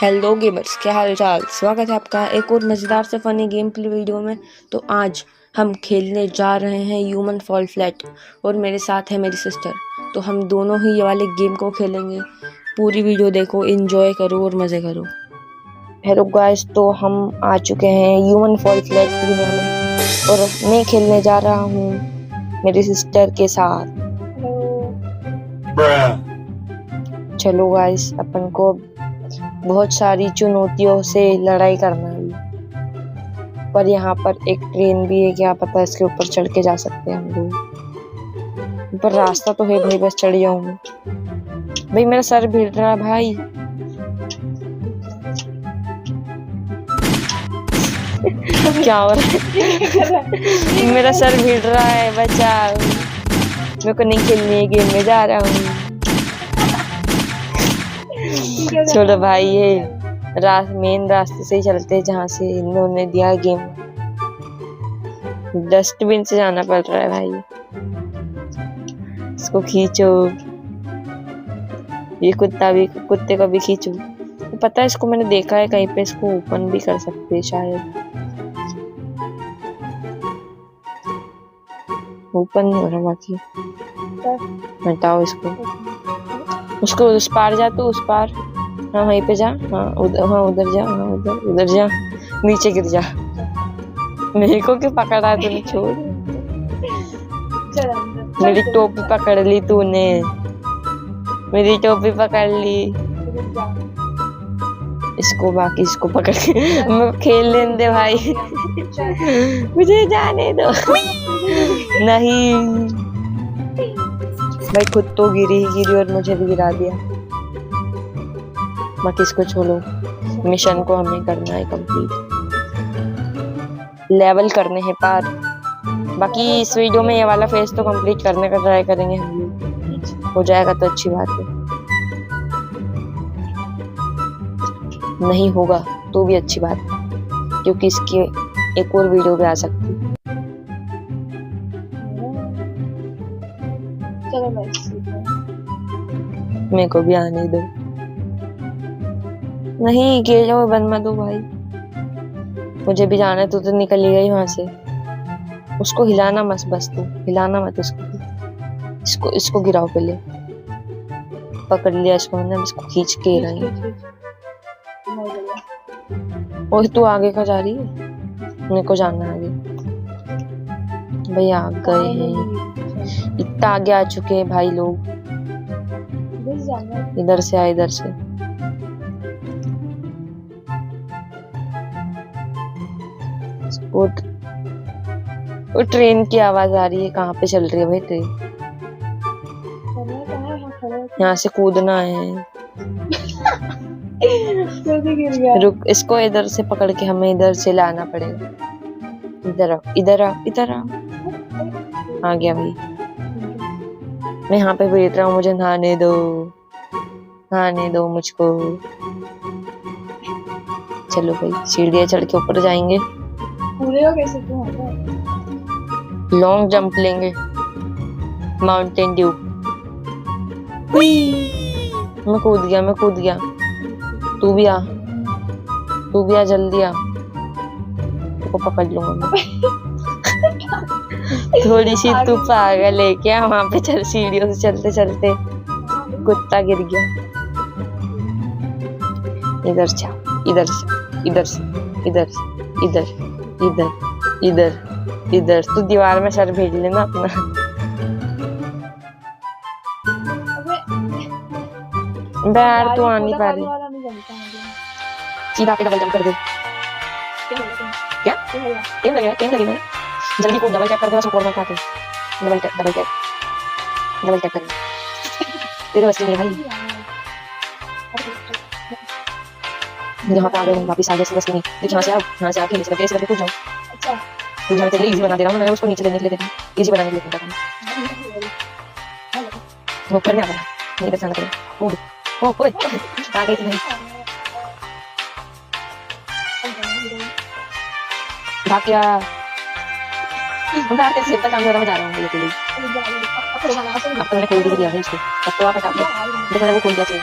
Hello gamers, क्या हाल चाल। स्वागत है आपका एक और मज़ेदार से फ़नी गेम प्ले वीडियो में। तो आज हम खेलने जा रहे हैं ह्यूमन फॉल फ्लैट और मेरे साथ है मेरी सिस्टर। तो हम दोनों ही ये वाले गेम को खेलेंगे। पूरी वीडियो देखो, एंजॉय करो और मज़े करो। हेलो गाइस, तो हम आ चुके हैं ह्यूमन फॉल फ्लैट दुनिया में और मैं खेलने जा रहा हूँ मेरी सिस्टर के साथ। चलो गाइस, अपन को बहुत सारी चुनौतियों से लड़ाई करना है। पर यहाँ पर एक ट्रेन भी है, क्या पता इसके ऊपर चढ़ के जा सकते हैं हम लोग। पर रास्ता तो है भाई, बस चढ़ जाऊंगी। भाई मेरा सर भीड़ रहा है भाई। क्या हो रहा है? मेरा सर भीड़ रहा है, बचाओ। मेरे को नहीं खेलनी है गेम में, जा रहा हूँ। छोड़ो भाई, ये मेन रास्ते से ही चलते हैं जहाँ से इन्होंने दिया गेम। डस्टबिन से जाना पड़ रहा है भाई। इसको खींचो, ये कुत्ते को भी खींचो। तो पता है, इसको मैंने देखा है कहीं पे, इसको ओपन भी कर सकते हैं शायद। ओपन नहीं हो रहा बाकी। हटाओ इसको। उसको उस पार जा, तो उस पार। हाँ वहीं पे जा। हाँ उधर जा। हाँ उधर जा। नीचे गिर जा। मेरे को क्यों पकड़ा तूने? छोड़। मेरी टोपी पकड़ ली तूने। मेरी टोपी पकड़ ली। इसको पकड़ के मैं खेल लेने दे भाई। मुझे जाने दो। नहीं भाई, खुद तो गिरी और मुझे भी गिरा दिया। बाकी इसको छोड़ो, मिशन को हमें करना है कंप्लीट। लेवल करने हैं पार। बाकी इस वीडियो में ये वाला फेज तो कंप्लीट करने का ट्राई करेंगे हम लोग। हो जाएगा तो अच्छी बात है, नहीं होगा तो भी अच्छी बात है, क्योंकि इसकी एक और वीडियो भी आ सकती है। चलो मेरे को भी आने दो। नहीं किए जाओ, बंद मत दो भाई। मुझे भी जाना है। तू तो निकल ही गई वहां से। उसको हिलाना मत, बस तू हिलाना मत उसको। इसको गिराओ पहले। पकड़ लिया इसको मैंने, इसको खींच के रही। और तू आगे का जा रही है, मेरे को जाना है आगे। भाई आ गए हैं, इतना आगे आ चुके हैं भाई लोग। इधर से आ, इधर से। वो ट्रेन की आवाज आ रही है। कहाँ पे चल रही है भाई ट्रेन? यहाँ से कूदना है। रुक, इसको इधर से पकड़ के हमें इधर से लाना पड़ेगा। इधर आओ, इधर आओ, इधर आओ। आ गया भाई। मैं यहाँ पे बैठ रहा हूँ, मुझे नहाने दो मुझको। चलो भाई, सीढ़ियाँ चढ़ के ऊपर जाएंगे। कैसे लॉन्ग जंप लेंगे, माउंटेन ड्यू। मैं कूद गया। तू भी आ जल्दी आ। तुमको पकड़ लूंगा मैं। थोड़ी सी तू पागल है क्या? वहां पे चल, सीढ़ियों से चलते चलते कुत्ता गिर गया। इधर से इधर से इधर से इधर से इधर इधर इधर इधर। तू दीवार में सर भेज लेना अपना। यार तू आ नहीं पा रही। सीधा पे डबल जंप कर दे। क्या टेम लगी ना? जल्दी को डबल टैप कर दे, बस ऊपर मत आते। डबल टैप कर। तेरे बस नहीं भाई। यहाँ पे आ गए, वापिस आ गए। बस नहीं, देखिए यहाँ से आके इस करके कूद जाओ। कूद जाओ, तेरे इजी बना दे रहा हूँ मैं। उसको नीचे लेने के लिए इजी बनाने के लिए वो करने आ रहा है। नहीं बचाना पड़ेगा। कूद। ओए आ गई थी। भाग गया। मैं सिर्फ काम कर जा रहा हूँ ये के लिए। अब तो मैंने खोल भी दिया है इसको। अब तो आप हटा दो। देखो वो खोल दिया से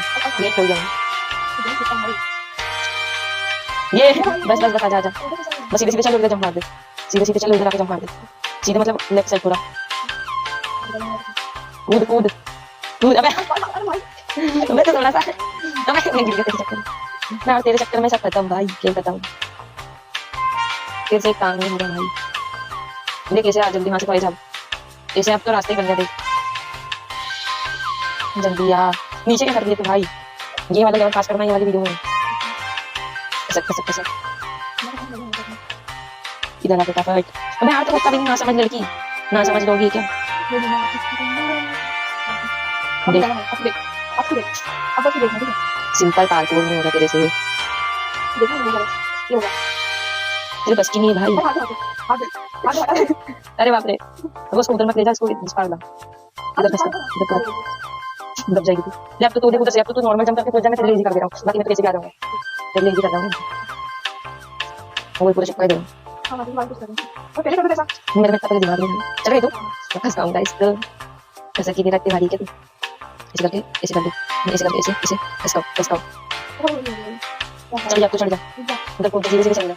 गेट खोल गया। ये बस बस बस, आजा आजा, बस सीधे सीधे चल, उधर जंप मार दे, सीधे सीधे चल, उधर आके जंप मार दे, सीधे मतलब लेफ्ट साइड थोड़ा, कूद कूद कूद। अबे मैं तो थोड़ा सा, अबे मैं गिर गया तेरे चक्कर में ना, तेरे चक्कर में सब खत्म भाई, खेल खत्म। कैसे काम नहीं हो रहा भाई, देख कैसे आ, जल्दी वहां से कॉलेज आ, ऐसे अब तो रास्ते ही बन गए, देख जल्दी आ। नीचे क्या कर दिए तू भाई, ये वाला लेवल पास करना, ये वाली वीडियो में खसक खसक खसक, इधर आ फटाफट। अबे यार तो कुत्ता भी नहीं, ना समझ लड़की, ना समझ लोगी क्या, देख सिंपल पार्ट नहीं होगा तेरे से, तेरे बस की नहीं है भाई। अरे बाप रे, अब उसको उधर मत ले जा, इसको पार ला, इधर फंस इधर दब जाएगी तू। ले अब तो तू देख उधर से, अब तो तू नॉर्मल जंप करके कूद जा, मैं तेरे लिए इजी कर दे रहा हूं, बाकी मैं कैसे भी आ जाऊंगा, तेरे लिए इजी कर रहा हूं, वो पूरा चिपका दे रहा हूं, मेरे बेटा पहले दिमाग में चल गई तू, फंस जाऊंगा इसको, कैसा की नहीं रखती भारी क्या तू, ऐसे करके ऐसे कर दे, ऐसे करके ऐसे ऐसे फंस जाओ, चल जा तू, चढ़ जा उधर, कूद सीधे सीधे चल जा,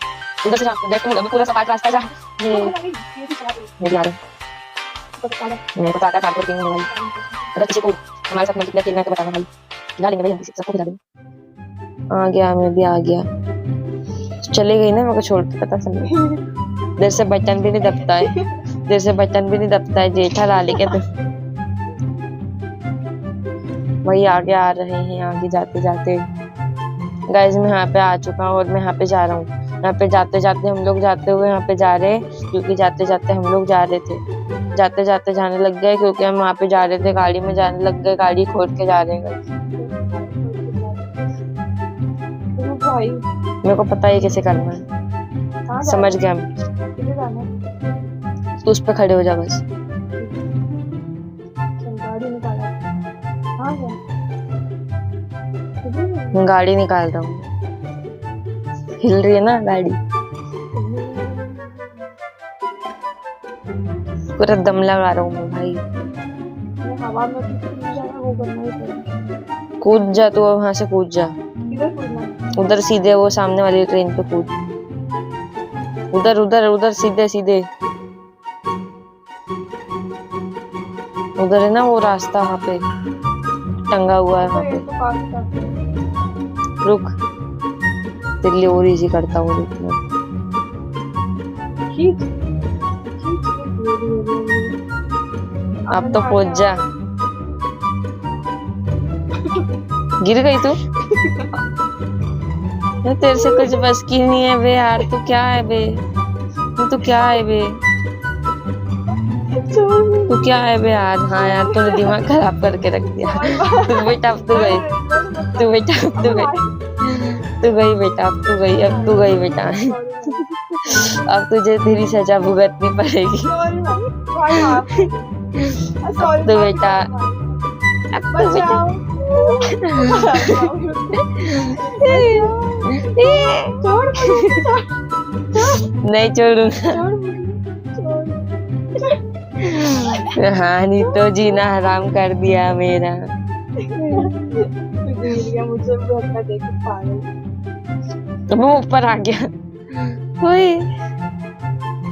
उधर से जा, देख तू अभी पूरा सपाट रास्ता जा, मैं भी आ रहा हूं, मेरे को आता है पार्कोर किंग भाई, अगर किसी को हमारे साथ मल्टीप्लेयर खेलना है तो बताना भाई, खिला लेंगे भाई हम, सबको खिला देंगे। आ गया, मैं भी आ गया, चले गई ना मेरे को छोड़ के, पता चल, देर से बटन भी नहीं दबता है, देर से बटन भी नहीं दबता है, जेठा लाली के तो वही आगे आ रहे हैं, आगे जाते जाते गाइस मैं यहाँ पे आ चुका हूँ और मैं यहाँ पे जा रहा हूँ, यहाँ पे जाते जाते हम लोग जाते हुए यहाँ पे जा रहे हैं, क्योंकि जाते जाते हम लोग जा रहे थे, जाते जाते जाने लग गए, क्योंकि हम वहाँ पे जा रहे थे, गाड़ी में जाने लग गए, गाड़ी खोल के जा रहे हैं। मेरे को पता है कैसे करना है, समझ गया मैं, तो उस पे खड़े हो जा बस, गाड़ी निकाल रहा हूँ, हिल रही है ना गाड़ी, पूरा दम लगा रहा हूँ मैं भाई, कूद जा तू, वहां से कूद जा, उधर सीधे वो सामने वाली ट्रेन पे कूद, उधर उधर उधर सीधे सीधे, उधर है ना वो रास्ता, वहाँ पे टंगा हुआ है, वहाँ पे रुक, तेरे लिए और इजी करता हूँ, रुक मैं, अब तो पहुंच जा, गिर गई तू, तेरे से कुछ बस की नहीं है बे यार, तू क्या है बे, तू क्या है बे, तू क्या है बे यार, हाँ यार तूने दिमाग खराब करके रख दिया, तू बेटा अब तू गई, तू बेटा अब तू गई, तू गई बेटा, अब तू गई, अब तू गई बेटा, अब तुझे तेरी सजा भुगतनी पड़ेगी, अब तू बेटा, अब तू बेटा, नहीं छोड़ूंगा, हाँ नहीं तो जीना हराम कर दिया मेरा, वो ऊपर आ गया,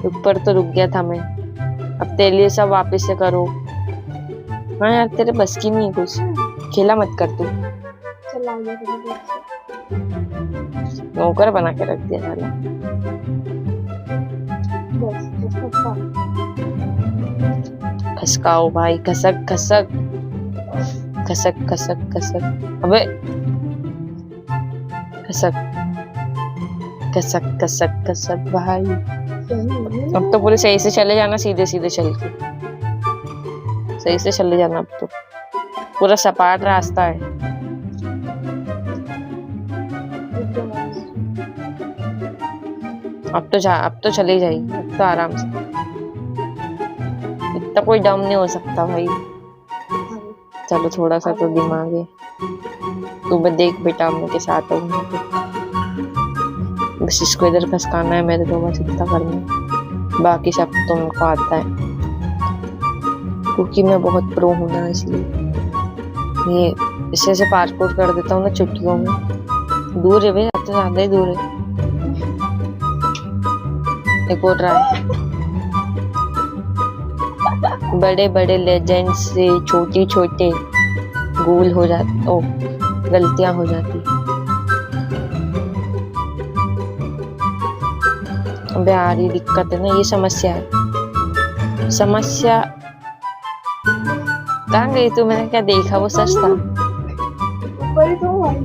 ऊपर तो रुक गया था मैं, अब तेरे लिए सब वापस से करो, हाँ यार तेरे बस की नहीं कुछ, खेला मत कर तू, नौकर बना के रख दिया साला, खसकाओ भाई, खसक खसक खसक खसक खसक, अबे खसक खसक खसक खसक भाई, अब तो पूरे सही से चले जाना, सीधे सीधे चल के सही से चले जाना, अब तो पूरा सपाट रास्ता है, अब तो चले जाएगी, अब तो आराम से, इतना कोई दम नहीं हो सकता भाई, चलो थोड़ा सा तो दिमाग है, तू मैं देख बेटा मैं के साथ हूँ, बस इसको इधर फंसकाना है मेरे को, बस इतना करना है, बाकी सब तो मेरे को आता है, क्योंकि मैं बहुत प्रो हूँ ना, इसलिए ये इसे पार्कोर कर देता हूँ ना छुट्टियों में, दूर है भाई, अब तो ज्यादा ही दूर है, एक और रहा है। बड़े बड़े लेजेंड से छोटी छोटे गोल हो जाते, ओ गलतियां हो जाती। अबे आ रही दिक्कत है ना, ये समस्या है। समस्या कहाँ गई तू? मैंने क्या देखा, वो सच था। ऊपर ही तो भाई।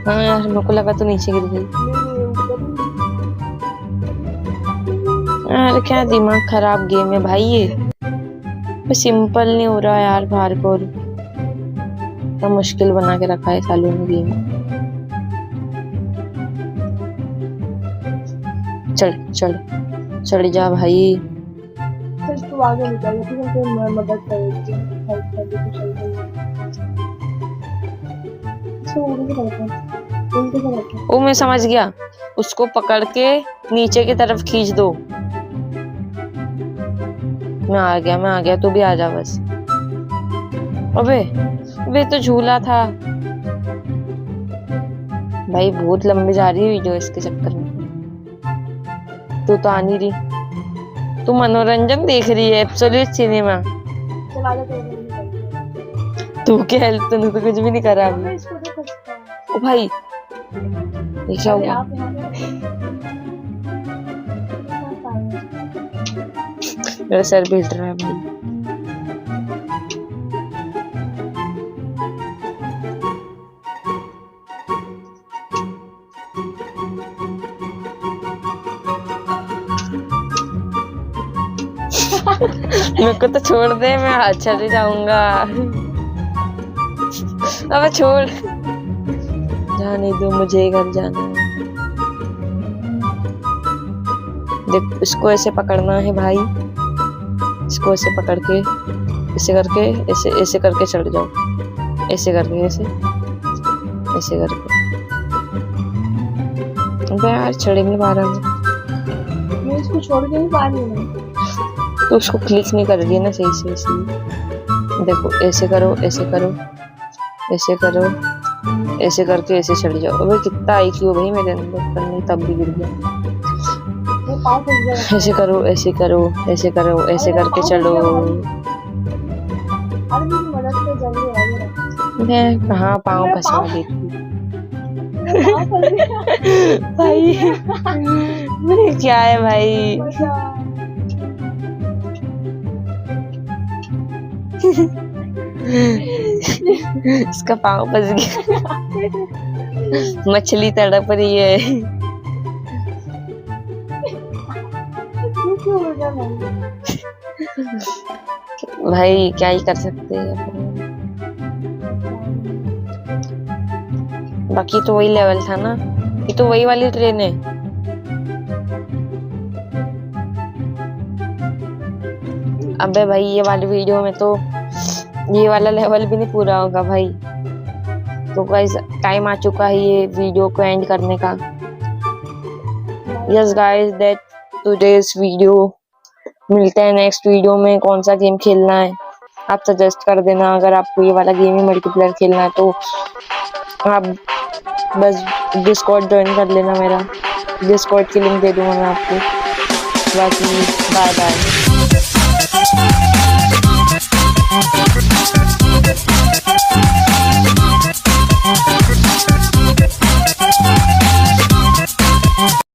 हाँ यार, मेरे को लगा तो नीचे गिर गई। यार क्या दिमाग खराब गेम है भाई ये। सिंपल नहीं हो रहा यार, पार्कोर तो मुश्किल बना के रखा है सालों ने गेम। चल चल चढ़ जा भाई। चल तू आगे निकल, फिर मैं मदद करेगी, हेल्प कर दे कुछ हेल्प। ओ मैं समझ गया, उसको पकड़ के नीचे की तरफ खींच दो। मैं आ गया, तू भी आ जा बस। अबे तो झूला था भाई। बहुत लंबी जा रही है वीडियो इसके चक्कर में। तू तो आ नहीं रही, तू मनोरंजन देख रही है, एब्सोल्यूट सिनेमा। तू क्या हेल्प, तूने तो कुछ भी नहीं करा अभी। ओ भाई ये क्या हुआ? मेरा सर भी हिल रहा है भाई। मेरे को तो छोड़ दे, मैं हाथ चले जाऊंगा। अब छोड़, जाने दो, मुझे घर जाना है। देख इसको ऐसे पकड़ना है भाई, इसको ऐसे पकड़ के ऐसे करके ऐसे करके चढ़ जाओ, ऐसे करके ऐसे करके। अबे यार चढ़ नहीं पा रहा मैं इसको छोड़ के नहीं पा रही हूँ। तो उसको क्लिक नहीं कर रही है ना सही से, इसलिए। देखो ऐसे करो, ऐसे करो, ऐसे करो, ऐसे करके ऐसे चढ़ जाओ। अबे कितना आईक्यू भाई मेरे अंदर, पर नहीं तब भी गिर गया। ऐसे करो, ऐसे करो, ऐसे करो, ऐसे करके चलो। मैं कहाँ पाँव फंसा देती भाई। क्या है भाई? इसका पाँव फंस गया। मछली तड़प रही है। भाई क्या ही कर सकते हैं। बाकी तो वही लेवल था ना, ये तो वही वाली ट्रेन है। अबे भाई ये वाली वीडियो में तो ये वाला लेवल भी नहीं पूरा होगा भाई। तो गाइस टाइम आ चुका है ये वीडियो को एंड करने का। Yes guys, that today's video. मिलते हैं नेक्स्ट वीडियो में। कौन सा गेम खेलना है आप सजेस्ट कर देना। अगर आपको ये वाला गेम ही मल्टीप्लेयर खेलना है तो आप बस डिस्कॉर्ड ज्वाइन कर लेना मेरा। डिस्कॉर्ड की लिंक दे दूंगा मैं आपको। बाकी बाय बाय।